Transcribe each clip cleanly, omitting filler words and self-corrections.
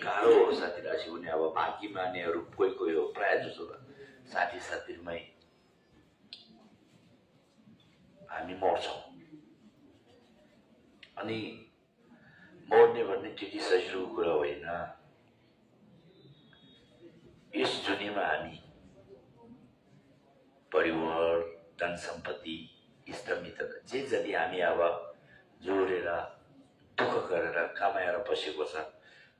गाह्रो हो साथी राशि हुने। अब बाँकी मानेहरू कोही कोही हो, प्रायः जसो साठी 70मै हामी मर्छौँ। अनि मर्ने भन्ने त्यति सजिलो कुरा होइन। यस दुनियाँमा हामी परिवार, धन सम्पत्ति, इष्टमित्र जे जति हामी अब जोडेर दुःख गरेर कमाएर बसेको छ,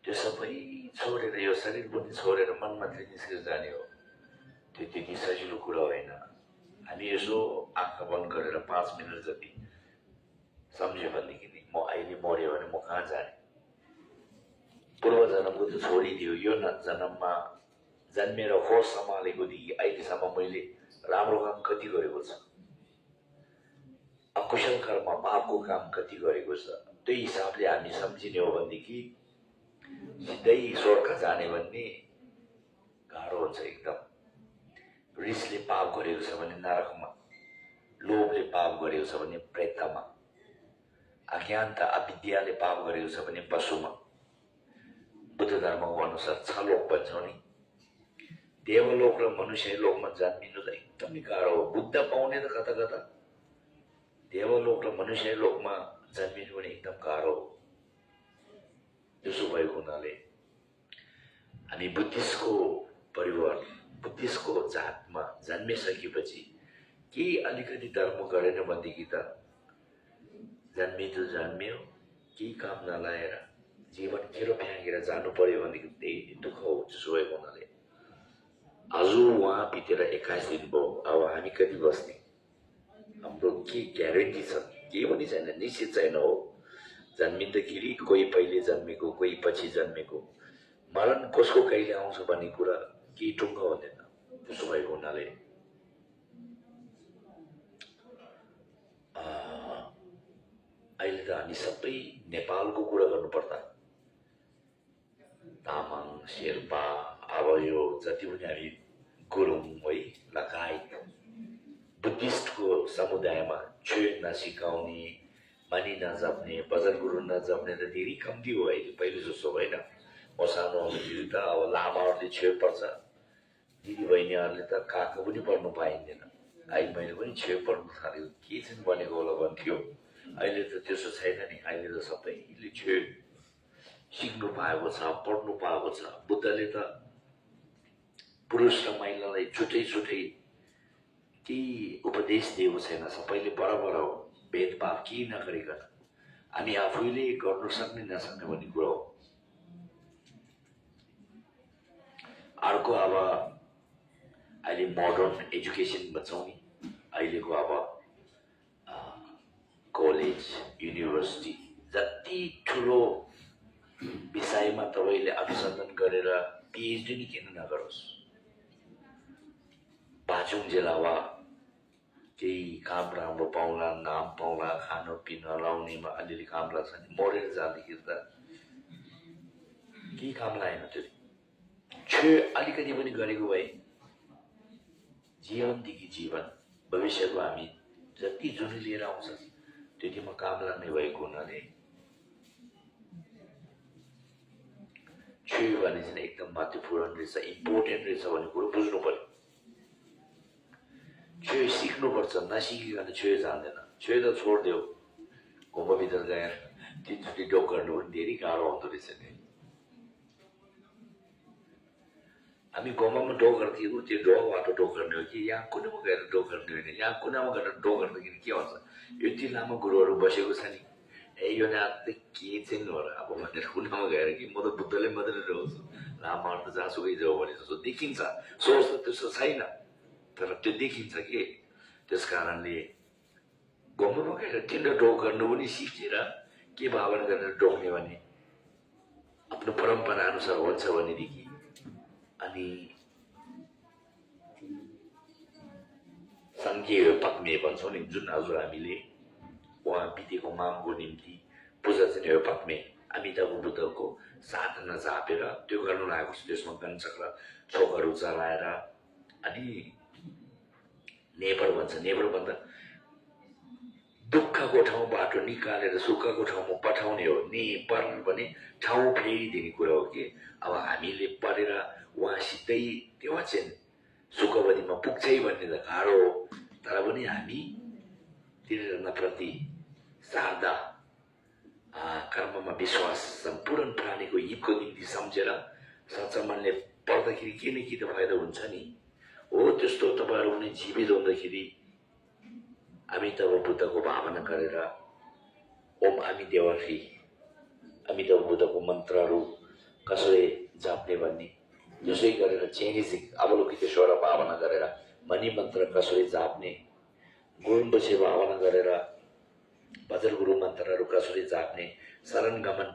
त्यो सबै छोडेर, यो शरीर पनि छोडेर मन मात्रै निस्केर जाने हो। त्यो त्यति सजिलो कुरा होइन। हामी यसो आँखा बन्द गरेर 5 मिनट जति सम्झ्यो भनेदेखि नि, म अहिले मर्यो भने म कहाँ जाने? पूर्व जन्मको त छोडिदियो, यो जन्ममा जन्मेर होस सम्हालेकोदेखि अहिलेसम्म मैले राम्रो काम कति गरेको छ, अकुशल कर्म पापको काम कति गरेको छ, त्यो हिसाबले हामी सम्झिने हो भनेदेखि सिधै स्वर्ग जाने भन्ने गाह्रो हुन्छ एकदम। रिसले पाप गरेको छ भने नरकमा, लोभले पाप गरेको छ भने प्रेतमा, अज्ञानता अविद्याले पाप गरेको छ भने पशुमा। बुद्ध धर्मको अनुसार 6 लोक भन्छौँ नि, देवलोक र मनुष्य लोकमा जन्मिनु त एकदमै गाह्रो हो। बुद्ध पाउने त कता कता, देवलोक र मनुष्य लोकमा जन्मिनु पनि एकदम गाह्रो हो। त्यसो भएको हुनाले हामी बुद्धिस्टको परिवार, बुद्धिस्टको जातमा जन्मिसकेपछि केही अलिकति धर्म गरेन भनेदेखि त जन्मियो, केही काम नलाएर जीवन खेरो फ्याँकेर जानु पर्यो भनेदेखि त्यही दुःख हो। त्यसो भएको हुनाले आज उहाँ बितेर 21 दिन भयो। अब हामी कति बस्ने? हाम्रो के ग्यारेन्टी छ? केही पनि छैन, निश्चित छैन हो। जन्मिँदाखेरि कोही पहिले जन्मेको, कोही पछि जन्मेको, मरण कसको कहिले आउँछ भन्ने कुरा केही टुङ्गो हुँदैन। त्यसो भएको हुनाले अहिले त हामी सबै नेपालको कुरा गर्नुपर्दा तामाङ, शेर्पा, अब यो जति पनि हामी गुरुङ है लगायत बुद्धिस्टको समुदायमा छुन नसिकाउने, मनी नजप्ने, भजन गुरु नजप्ने त धेरै कम्ती हो अहिले, पहिले जस्तो होइन। म सानो हुँदाखेरि त अब लामाहरूले छेउ पर्छ, दिदीबहिनीहरूले त काको पनि पढ्नु पाइँदैन। अहिले मैले पनि छेउ पढ्नु थालेको, के चाहिँ बनेको होला भन्थ्यो। अहिले त त्यसो छैन नि, अहिले त सबैले छेउ सिक्नु पाएको छ, पढ्नु पाएको छ। बुद्धले त पुरुष र महिलालाई छुट्टै छुट्टै केही उपदेश दिएको छैन, सबैले बराबर हो, भेदभाव केही नगरिकन। हामी आफैले गर्नु सक्ने नसक्ने भन्ने कुरा हो। अर्को अब अहिले मोडर्न एजुकेसन भन्छौँ नि, अहिलेको अब कलेज, युनिभर्सिटी, जति ठुलो विषयमा तपाईँले अनुसन्धान गरेर पिएचडी नि किन नगरोस्, बाँचुन्जेल अब केही काम राम्रो पाउला, नाम पाउला, खान पिन लाउनेमा अलिअलि काम लाग्छ नि, मरेर जाँदाखेरि त केही काम लागेन। त्यो अलिकति पनि गरेको भए जीवनदेखि जीवन भविष्यको हामी जति जुन लिएर आउँछ त्यतिमा काम लाग्ने भएको हुनाले छुयो भने चाहिँ एकदम महत्त्वपूर्ण रहेछ, इम्पोर्टेन्ट रहेछ भन्ने कुरो बुझ्नु पर्यो। छुयो सिक्नुपर्छ, नसिकिकन छुयो जान्दैन। छुयो त छोडिदेऊ, घुमभित्र गएर तिनचोटि डोक गर्नु पनि धेरै गाह्रो हुँदो रहेछ नि। हामी गोमामा डो गर्थ्यौँ, त्यो डोबाट डो गर्ने हो कि यहाँ कुनामा गएर डो गर्ने होइन। यहाँ कुनामा गएर डो गर्दाखेरि के हुन्छ, यति लामो गुरुहरू बसेको छ नि, यो नाच्दै के चाहिँ होला अब भनेर कुनामा गएर कि म त बुद्धले मात्रै रहन्छु, लामाहरू त जहाँसुकै जाऊ भने जस्तो देखिन्छ। सोच त त्यस्तो छैन, तर त्यो देखिन्छ के। त्यस कारणले गोमामा गएर तिनवटा डो गर्नु पनि सिकेर के भावना गरेर डोक्ने भने आफ्नो परम्परा अनुसार हुन्छ भनेदेखि। अनि सङ्घीय पक्ने भन्छौँ नि, जुन हजुर हामीले उहाँ बितेको मामको निम्ति पूजा चाहिँ हो पक्ने, अमिताभ बुद्धको साधना झापेर त्यो गर्नु लागेको छु। त्यसमा गञ्चक्र चोकहरू चलाएर अनि नेबर भन्छ, नेबर भन्दा दुःखको ठाउँबाट निकालेर सुखको ठाउँमा पठाउने हो नि पर्नु भने ठाउँ फेरिदिने कुरा हो कि अब हामीले पढेर उहाँसितै त्यो अचेन सुखवतीमा पुग्छै भन्ने त गाह्रो हो तर पनि हामी तिनीहरूप्रति शारदा कर्ममा विश्वास सम्पूर्ण प्राणीको हितको निम्ति सम्झेर सच्चा मनले पढ्दाखेरि के न के त फाइदा हुन्छ नि हो त्यस्तो तपाईँहरू पनि जीवित हुँदाखेरि अमिताभ बुद्धको भावना गरेर ओम आमी देवाफी अमिताभ बुद्धको मन्त्रहरू कसरी जाप्ने भन्ने जसै गरेर चेनिजिङ अवलोकितेश्वर भावना गरेर मणि मन्त्र कसरी जाप्ने गुरुम्बसे भावना गरेर भजर गुरु मन्त्रहरू कसरी जाप्ने शरण गमन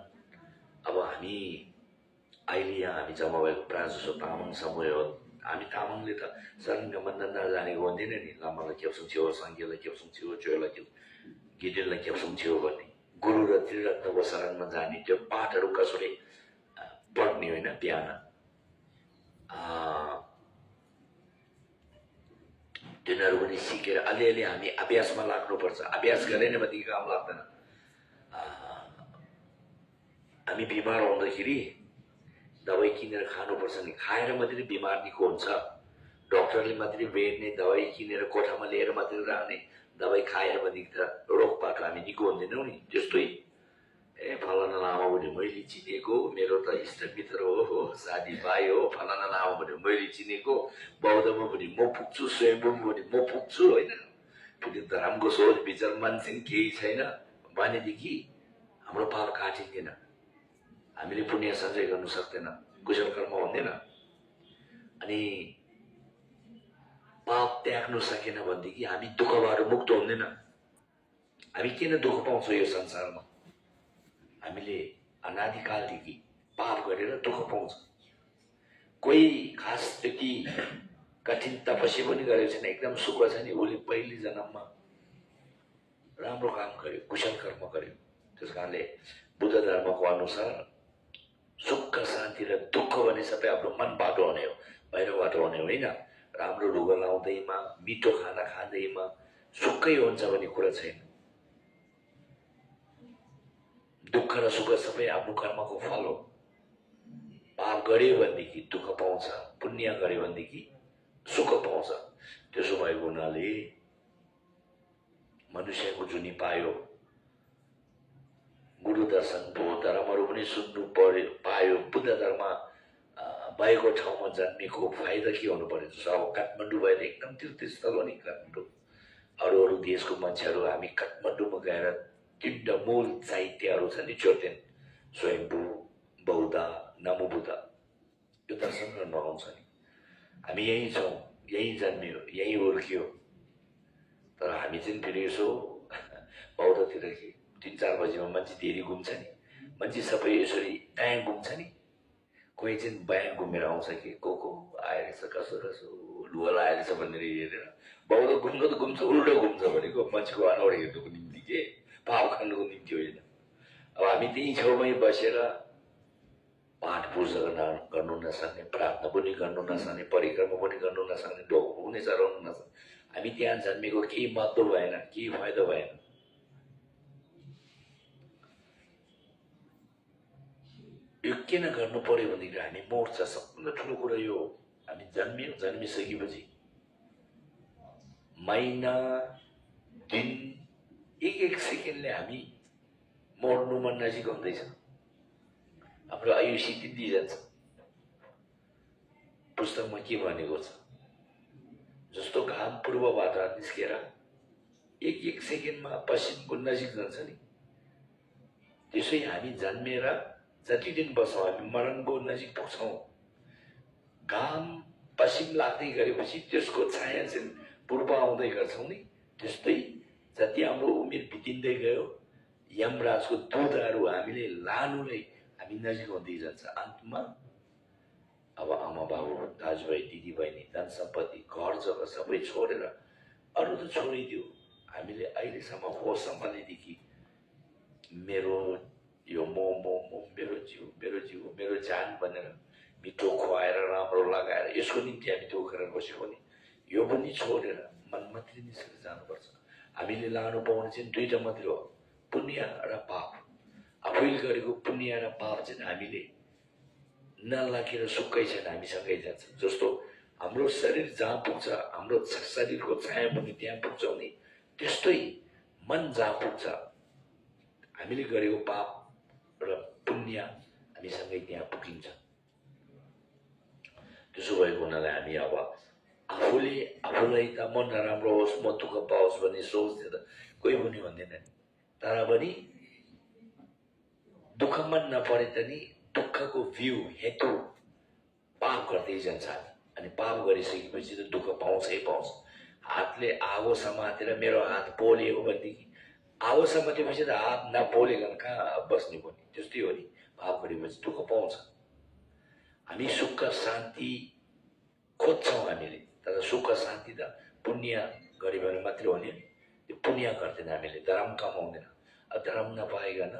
अब हामी अहिले यहाँ हामी जम्मा भएको प्रायः जसो तामाङ समूह हो हामी तामाङले त शरण गमन नजानेको हुँदैन नि लामालाई क्याप्सुङ छेउ साङ्गेलाई क्याप्सुङ छेउ चोयलाई गिडेललाई क्याप्सुङ छेउ भन्ने गुरु र त्रिरत्नको शरणमा जाने त्यो पाठहरू कसरी पढ्ने होइन बिहान तिनीहरू पनि सिकेर अलिअलि हामी अभ्यासमा लाग्नुपर्छ अभ्यास गरेन भने काम लाग्दैन हामी बिमार हुँदाखेरि दबाई किनेर खानुपर्छ नि खाएर मात्रै बिमार निको हुन्छ डक्टरले मात्रै बेर्ने दबाई किनेर कोठामा लिएर मात्रै राख्ने दबाई खाएर भने त रोगबाट हामी निको हुँदैनौँ नि त्यस्तै ए फलाना लामा भने मैले चिनेको मेरो त इष्टमित्र हो साथीभाइ हो फलाना लामा भने मैले चिनेको बौद्धमा पनि म पुग्छु स्वयम्भूमा पनि म पुग्छु होइन फेरि धर्मको सोच विचार मान्छे केही छैन भनेदेखि हाम्रो पाप काटिँदैन हामीले पुण्य सञ्चय गर्नु सक्दैन कुशल कर्म हुँदैन अनि पाप त्याग्नु सकेन भनेदेखि हामी दुःखबाट मुक्त हुँदैन हामी किन दुःख पाउँछौँ यो संसारमा हामीले अनादिकालदेखि पाप गरेर दुःख पाउँछ कोही खास त्यति कठिन तपस्या पनि गरेको छैन एकदम सुख छ नि उसले पहिलो जन्ममा राम्रो काम गर्यो कुशल कर्म गर्यो त्यस कारणले बुद्ध धर्मको अनुसार सुख शान्ति र दुःख भने सबै आफ्नो मनबाट हुने हो बाहिरबाट हुने होइन राम्रो लुगा लाउँदैमा मिठो खाना खाँदैमा सुखै हुन्छ भन्ने कुरा छैन दुःख र सुख सबै आफ्नो कर्मको फल हो पाप गर्यो भनेदेखि दुःख पाउँछ पुण्य गर्यो भनेदेखि सुख पाउँछ त्यसो भएको हुनाले मनुष्यको जुनी पायो गुरु दर्शन भयो धर्महरू पनि सुन्नु पर्यो पायो बुद्ध धर्म भएको ठाउँमा जन्मेको फाइदा के हुनु पर्यो जस्तो अब काठमाडौँ भएर एकदम तीर्थस्थल हो नि काठमाडौँ अरू अरू देशको मान्छेहरू हामी काठमाडौँमा गएर तीनवटा मूल साहित्यहरू छ नि चोर्तेन स्वयम्भू बौद्ध नमो बुद्ध यो दर्शन गर्न आउँछ नि हामी यहीँ छौँ यहीँ जन्मियो यहीँ हुर्कियो तर हामी चाहिँ फेरि यसो बौद्धतिर के 3-4 बजीमा मान्छे धेरै घुम्छ नि मान्छे सबै यसरी दायाँ घुम्छ नि कोही चाहिँ बायाँ घुमेर आउँछ कि को आएर छ कसो कसो लुगा लगाएर छ भनेर हेरेर बौद्ध घुम्नु त घुम्छ उल्टो घुम्छ भनेको मान्छेको अनुहार हेर्नुको निम्ति के पाप खानुको निम्ति होइन अब हामी त्यही छेउमै बसेर पाठ पूजा गर्नु नसक्ने प्रार्थना पनि गर्नु नसक्ने परिक्रमा पनि गर्नु नसक्ने ढोको पनि चलाउनु नसक्ने हामी त्यहाँ जन्मेको केही महत्त्व भएन केही फाइदा भएन यो किन गर्नु पर्यो भनेदेखि हामी मर्छ सबभन्दा ठुलो कुरा यो हामी जन्मिसकेपछि महिना दिन एक सेकेन्डले हामी मर्नुमा नजिक हुँदैछ हाम्रो आयु सिद्धिँदै जान्छ पुस्तकमा के भनेको छ जस्तो घाम पूर्वबाट निस्केर एक सेकेन्डमा पश्चिमको नजिक जान्छ नि त्यसै हामी जन्मेर जति दिन बस्छौँ हामी मरणको नजिक पुग्छौँ घाम पश्चिम लाग्दै गरेपछि त्यसको छाया चाहिँ पूर्व आउँदै गर्छौँ नि त्यस्तै जति हाम्रो उमेर बितिँदै गयो यमराजको दूतहरू हामीले लानुलाई हामी नजिक हुँदै जान्छ अन्तमा अब आमा बाबु दाजुभाइ दिदीबहिनी धन सम्पत्ति घर जग्गा सबै छोडेर अरू त छोडिदियो हामीले अहिलेसम्म होस सम्हालेदेखि मेरो यो मेरो जिउ मेरो जान भनेर मिठो खुवाएर राम्रो लगाएर यसको निम्ति हामी दुःख गरेर बसेको नि यो पनि छोडेर मन मात्रै निस्केर जानुपर्छ हामीले लानु पाउने चाहिँ दुईटा मात्रै हो, पुण्य र पाप। आफैले गरेको पुण्य र पाप चाहिँ हामीले नलागेर सुक्कै छैन, हामीसँगै जान्छ। जस्तो हाम्रो शरीर जहाँ पुग्छ, हाम्रो शरीरको छाया पनि त्यहाँ पुग्छौँ नि, त्यस्तै मन जहाँ पुग्छ, हामीले गरेको पाप र पुण्य हामीसँगै त्यहाँ पुगिन्छ। त्यसो भएको हुनाले हामी अब आफूले आफूलाई त मन नराम्रो होस्, म दुःख पाओस् भन्ने सोच्ने त कोही पनि भन्दैन, तर पनि दुःख मन नपरे पनि दुःखको भ्यू हेतु पाप गर्दै जान्छ। अनि पाप गरिसकेपछि त दुःख पाउँछै पाउँछ। हातले आगो समातेर मेरो हात पोलेको भनेदेखि आगो समातेपछि त हात नपोलेकन कहाँ बस्ने पनि, त्यस्तै हो नि। पाप गरेपछि दुःख पाउँछ। हामी सुख शान्ति खोज्छौँ हामीले, तर सुख शान्ति त पुण्य गऱ्यो भने मात्रै हो नि। त्यो पुण्य गर्दैन हामीले, धर्म कमाउँदैन। धर्म नपाइकन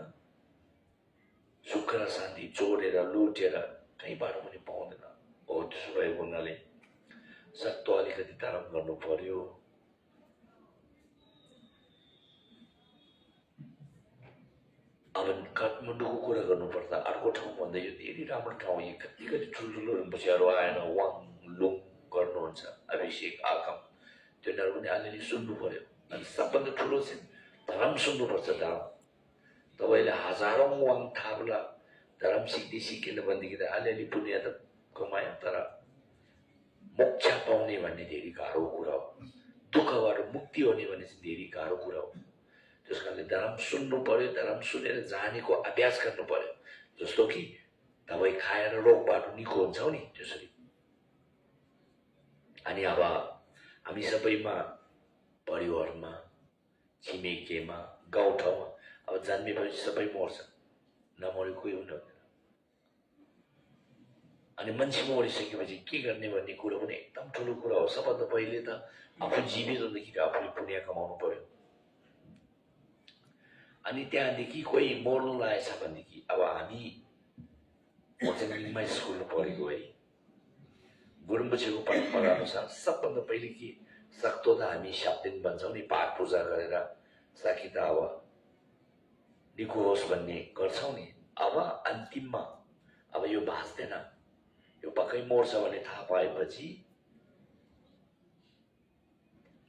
सुख र शान्ति चोरेर लुटेर कहीँबाट पनि पाउँदैन हो। त्यसो भएको हुनाले सक्दो अलिकति धर्म गर्नु पर्यो। अब काठमाडौँको कुरा गर्नुपर्दा अर्को ठाउँ भन्दा यो धेरै राम्रो ठाउँ। यो कति कति ठुल्ठुलो रिम्पोछेहरू आएर वाङ लुङ गर्नुहुन्छ, अभिषेक आगम, तिनीहरू पनि अलिअलि सुन्नु पर्यो। अनि सबभन्दा ठुलो चाहिँ धर्म सुन्नुपर्छ। धर्म तपाईँले हजारौँ वाङ थाप्ला, धर्म सिक्दै सिकेन भनेदेखि त अलिअलि पुण्य त कमायो, तर मोक्ष पाउने भन्ने धेरै गाह्रो कुरा हो। दुःखबाट मुक्ति हुने भन्ने चाहिँ धेरै गाह्रो कुरा हो। त्यस कारणले धर्म सुन्नु पर्यो, धर्म सुनेर जानेको अभ्यास गर्नु पर्यो। जस्तो कि दबाई खाएर रोगबाट निको हुन्छौ नि, त्यसरी। अनि अब हामी सबैमा, परिवारमा, छिमेकीमा, गाउँठाउँमा अब जन्मेपछि सबै मर्छ, नमरे कोही पनि हुँदैन। अनि मान्छे मरिसकेपछि के गर्ने भन्ने कुरो पनि एकदम ठुलो कुरा हो। सबभन्दा पहिले त आफू जीवित हुँदाखेरि आफूले पुण्य कमाउनु पर्यो। अनि त्यहाँदेखि कोही मर्नु लागेछ भनेदेखि, अब हामी मोर्चाङमा स्कुलमा पढेको है, गुरुम्बुछेको परम्परा अनुसार सबभन्दा पहिले के सक्दो त हामी 7 दिन भन्छौँ नि, पाठ पूजा गरेर सकी त अब निको होस् भन्ने गर्छौँ नि। अब अन्तिममा अब यो बाँच्दैन, यो पक्कै मर्छ भन्ने थाहा पाएपछि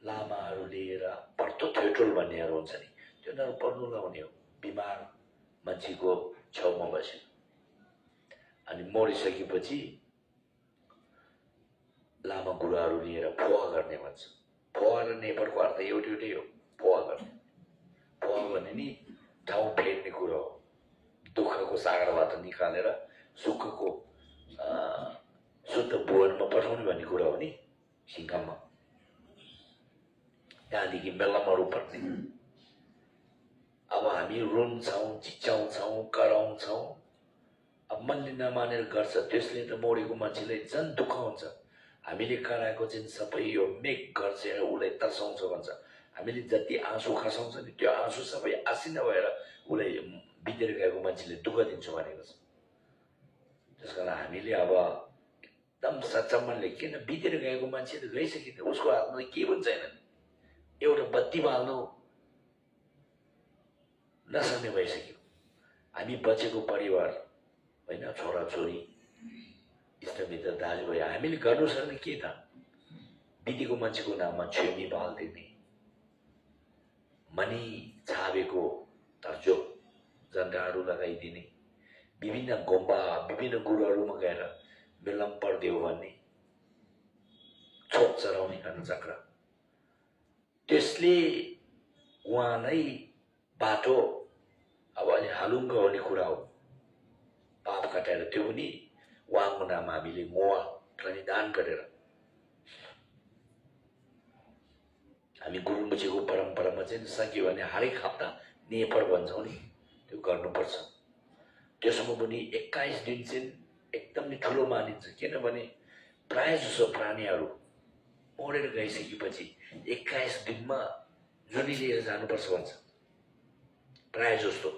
लामाहरू लिएर पर्दो थेटोल भन्नेहरू हुन्छ नि, तिनीहरू पर्नु लगाउने हो बिमार मान्छेको छेउमा बस्यो। अनि मरिसकेपछि लामा गुरुहरू लिएर फोहा गर्ने भन्छ। फोहा र नेपालको अर्थ एउटै हो, फोहा गर्ने। फोहा भने नि ठाउँ फेर्ने कुरो हो। दुःखको सागरबाट निकालेर सुखको शुद्ध भुवनमा पठाउने भन्ने कुरा हो नि, सिङ्काममा। त्यहाँदेखि बेलामहरू पर्ने। अब हामी रुन्छौँ, चिच्याउँछौँ, कराउँछौँ। अब मनले नमानेर गर्छ, त्यसले त मरेको मान्छेलाई झन् दुःख हुन्छ। हामीले कराएको चाहिँ सबै यो मेघ गर्छेर उसलाई तर्साउँछ भन्छ। हामीले जति आँसु खसाउँछ नि, त्यो आँसु सबै आसिना भएर उसलाई बितेर गएको मान्छेले दुःख दिन्छ भनेको छ। त्यस कारण हामीले अब एकदम सच्चा मनले, किन बितेर गएको मान्छे त गइसक्यो, उसको हातमा के पनि छैन, एउटा बत्ती बाल्नु नसक्ने भइसक्यो। हामी बचेको परिवार होइन, छोराछोरी, इष्टमित्र, दाजुभाइ, हामीले गर्नु सक्ने के त? बितेको मान्छेको नाममा छेमी बालिदिने, मनी छाबेको तर्जो झन्डाहरू लगाइदिने, विभिन्न गुम्बा विभिन्न गुरुहरूमा गएर बेलम पर्दियो भन्ने, छोप चराउने चक्र, त्यसले उहाँलाई बाटो अब अलि हालुङ्गो हुने कुरा हो। पाप कटाएर त्यो पनि उहाँको नाममा हामीले मोवा प्रतिदान गरेर हामी गुरुमुछेको परम्परामा चाहिँ सक्यो भने हरेक हप्ता नेपर भन्छौँ नि, त्यो गर्नुपर्छ। त्यसमा पनि 21 दिन चाहिँ एकदम नै ठुलो मानिन्छ। किनभने प्राय जसो प्राणीहरू मरेर गइसकेपछि 21 दिनमा जुनी लिएर जानुपर्छ भन्छ। प्राय जस्तो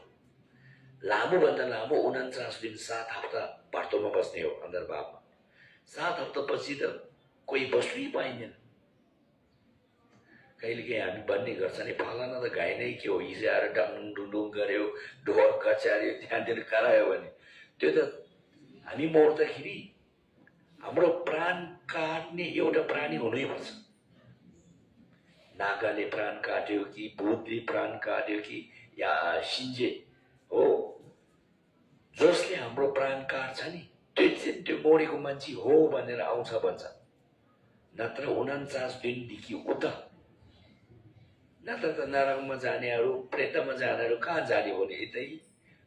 लामोभन्दा लामो 49 दिन, 7 हप्ता भर्तोमा बस्ने हो अन्तर्भावमा। 7 हप्तापछि त कोही बस्नै पाइँदैन। कहिलेकाहीँ हामी भन्ने गर्छ नि फलाना त गाई नै के हो हिजो आएर डाङडुङ डुङडुङ गर्यो ढोक कचार्यो त्यहाँतिर करायो भने त्यो त हामी मर्दाखेरि हाम्रो प्राण काट्ने एउटा प्राणी हुनैपर्छ। नागाले प्राण काट्यो कि भूतले प्राण काट्यो कि या सिन्जे हो जसले हाम्रो प्राण काट्छ नि त्यो मरेको मान्छे हो भनेर आउँछ भन्छ। नत्र 49 दिनदेखि उता नत्र त नरकमा जानेहरू प्रेतमा जानेहरू कहाँ जाने भने यतै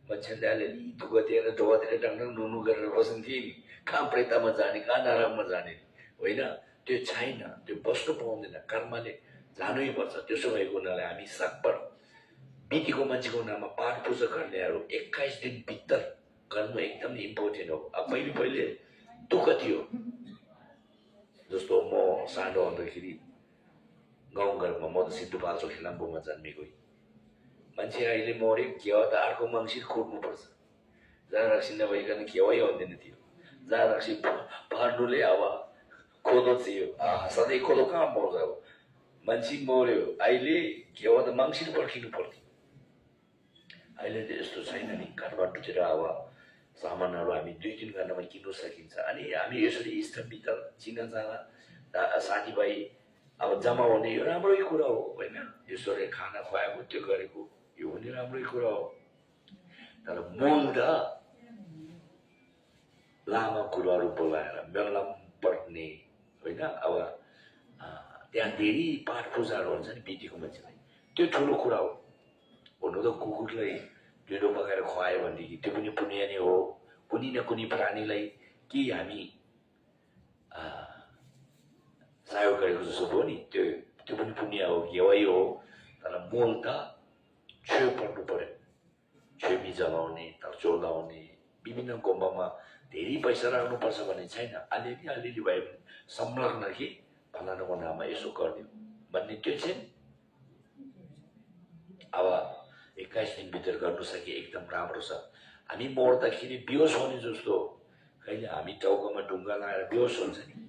मान्छेले अलिअलि दुःख दिएर ढोकातिर डङडङ नुनु गरेर बस्न्थे नि। कहाँ प्रेतमा जाने कहाँ नरकमा जाने होइन, त्यो छैन। त्यो बस्नु पाउँदैन, कर्मले जानै पर्छ। त्यसो भएको हुनाले हामी सकभर बितेको मान्छेको नाममा पाठ पूजा गर्नेहरू 21 दिन भित्र गर्नु एकदम इम्पोर्टेन्ट हो। अब पहिले दुःख थियो। जस्तो म सानो हुँदाखेरि गाउँघरमा म त सिन्धुपाल्चोक खिलाम्बुमा जन्मेको मान्छे अहिले मऱ्यो घेवा त अर्को मङ्सिर खोज्नुपर्छ। जहाँ रक्सी नभइकन घेवै आउँदैन थियो। जहाँ रक्सी पार्नुले अब कोदो थियो, सधैँ कोदो कहाँ पाउँछ। अब मान्छे मऱ्यो अहिले घेवा त मङ्सिर पर्खिनु पर्थ्यो। अहिले त यस्तो छैन नि। काठमाडौँतिर अब सामानहरू हामी 2-3 घन्टामा किन्नु सकिन्छ। अनि हामी यसरी इष्टमित्र चिनाजाना साथीभाइ अब जम्मा हुने यो राम्रै कुरा हो होइन। यसरी खाना खुवाएको त्यो गरेको यो पनि राम्रै कुरा हो। तर मूल त लामा गुरुहरू बोलाएर मेलामा पढ्ने होइन। अब त्यहाँ धेरै पाठ पूजाहरू हुन्छ नि बितेको मान्छेलाई, त्यो ठुलो कुरा हो। हुनु त कुकुरलाई ढिँडो पकाएर खुवायो भनेदेखि त्यो पनि पुण्य नै हो। कुनै न कुनै प्राणीलाई के हामी सहयोग गरेको जस्तो भयो नि, त्यो पनि पुण्य हो, घेवै हो। तर मूल त छेउ पर्नु पर्यो। छेमी जलाउने, तर्चो लाउने, विभिन्न गुम्बामा धेरै पैसा राख्नुपर्छ भन्ने छैन। अलिअलि भए पनि संलग्न कि फलानाको नाममा यसो गरिदियो भन्ने त्यो चाहिँ अब 21 दिनभित्र गर्नु सके एकदम राम्रो छ। हामी मर्दाखेरि बेहोस हुने जस्तो हो। कहिले हामी टाउकोमा ढुङ्गा लगाएर बेहोस हुन्छ नि,